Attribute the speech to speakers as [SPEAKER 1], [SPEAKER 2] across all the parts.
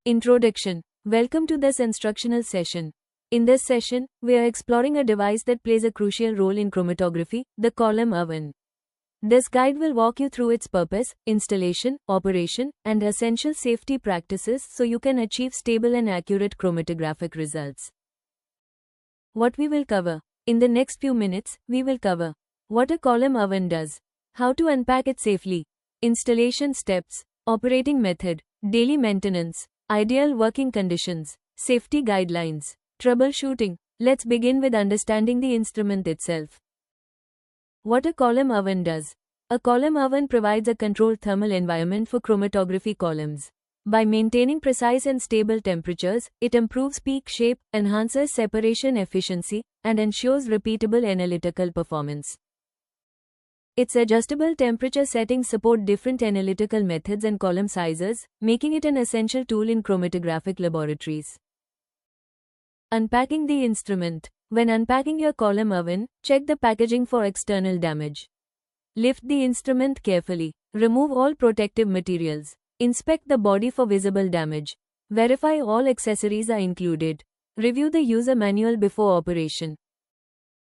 [SPEAKER 1] Introduction. Welcome to this instructional session. In this session, we are exploring a device that plays a crucial role in chromatography, the column oven. This guide will walk you through its purpose, installation, operation, and essential safety practices so you can achieve stable and accurate chromatographic results. What we will cover. In the next few minutes, we will cover what a column oven does, how to unpack it safely, installation steps, operating method, daily maintenance, ideal working conditions, safety guidelines, troubleshooting. Let's begin with understanding the instrument itself. What a column oven does. A column oven provides a controlled thermal environment for chromatography columns. By maintaining precise and stable temperatures, it improves peak shape, enhances separation efficiency, and ensures repeatable analytical performance. Its adjustable temperature settings support different analytical methods and column sizes, making it an essential tool in chromatographic laboratories. Unpacking the instrument. When unpacking your column oven, check the packaging for external damage. Lift the instrument carefully. Remove all protective materials. Inspect the body for visible damage. Verify all accessories are included. Review the user manual before operation.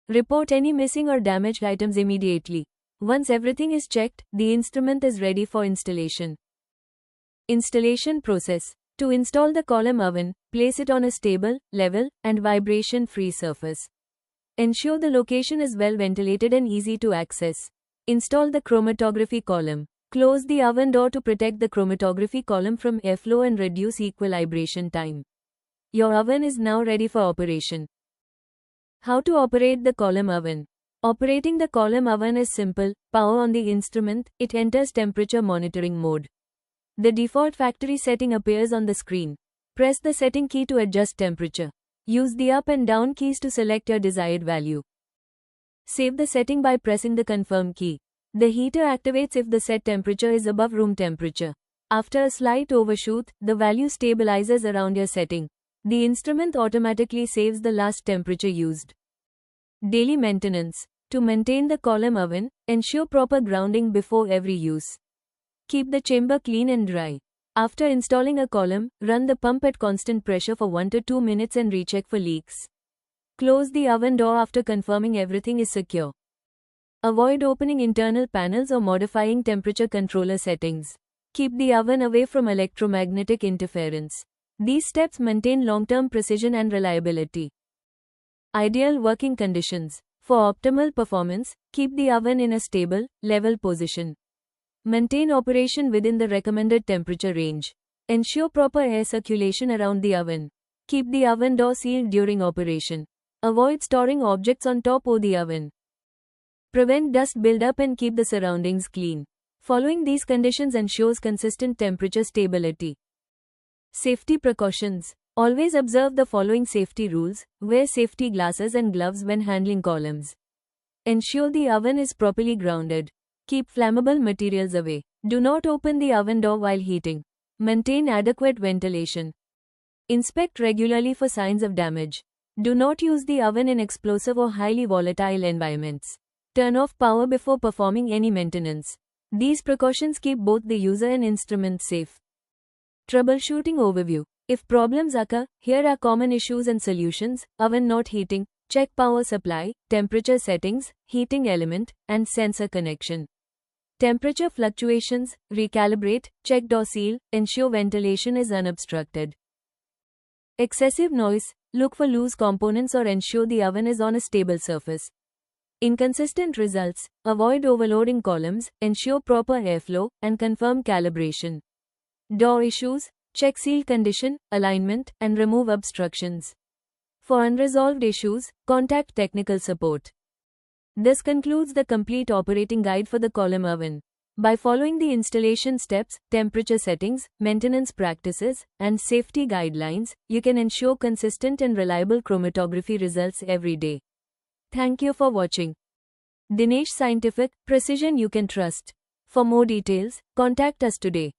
[SPEAKER 1] Report any missing or damaged items immediately. Once everything is checked, the instrument is ready for installation. Installation process. To install the column oven, place it on a stable, level, and vibration-free surface. Ensure the location is well ventilated and easy to access. Install the chromatography column. Close the oven door to protect the chromatography column from airflow and reduce equilibration time. Your oven is now ready for operation. How to operate the column oven. Operating the column oven is simple. Power on the instrument, it enters temperature monitoring mode. The default factory setting appears on the screen. Press the setting key to adjust temperature. Use the up and down keys to select your desired value. Save the setting by pressing the confirm key. The heater activates if the set temperature is above room temperature. After a slight overshoot, the value stabilizes around your setting. The instrument automatically saves the last temperature used. Daily maintenance. To maintain the column oven, ensure proper grounding before every use. Keep the chamber clean and dry. After installing a column, run the pump at constant pressure for 1 to 2 minutes and recheck for leaks. Close the oven door after confirming everything is secure. Avoid opening internal panels or modifying temperature controller settings. Keep the oven away from electromagnetic interference. These steps maintain long-term precision and reliability. Ideal working conditions. For optimal performance, keep the oven in a stable, level position. Maintain operation within the recommended temperature range. Ensure proper air circulation around the oven. Keep the oven door sealed during operation. Avoid storing objects on top of the oven. Prevent dust buildup and keep the surroundings clean. Following these conditions ensures consistent temperature stability. Safety precautions. Always observe the following safety rules. Wear safety glasses and gloves when handling columns. Ensure the oven is properly grounded. Keep flammable materials away. Do not open the oven door while heating. Maintain adequate ventilation. Inspect regularly for signs of damage. Do not use the oven in explosive or highly volatile environments. Turn off power before performing any maintenance. These precautions keep both the user and instrument safe. Troubleshooting overview. If problems occur, here are common issues and solutions. Oven not heating. Check power supply, temperature settings, heating element, and sensor connection. Temperature fluctuations. Recalibrate, check door seal, ensure ventilation is unobstructed. Excessive noise. Look for loose components or ensure the oven is on a stable surface. Inconsistent results. Avoid overloading columns, ensure proper airflow, and confirm calibration. Door issues. Check seal condition, alignment, and remove obstructions. For unresolved issues, contact technical support. This concludes the complete operating guide for the column oven. By following the installation steps, temperature settings, maintenance practices, and safety guidelines, you can ensure consistent and reliable chromatography results every day. Thank you for watching. Dinesh Scientific, precision you can trust. For more details, contact us today.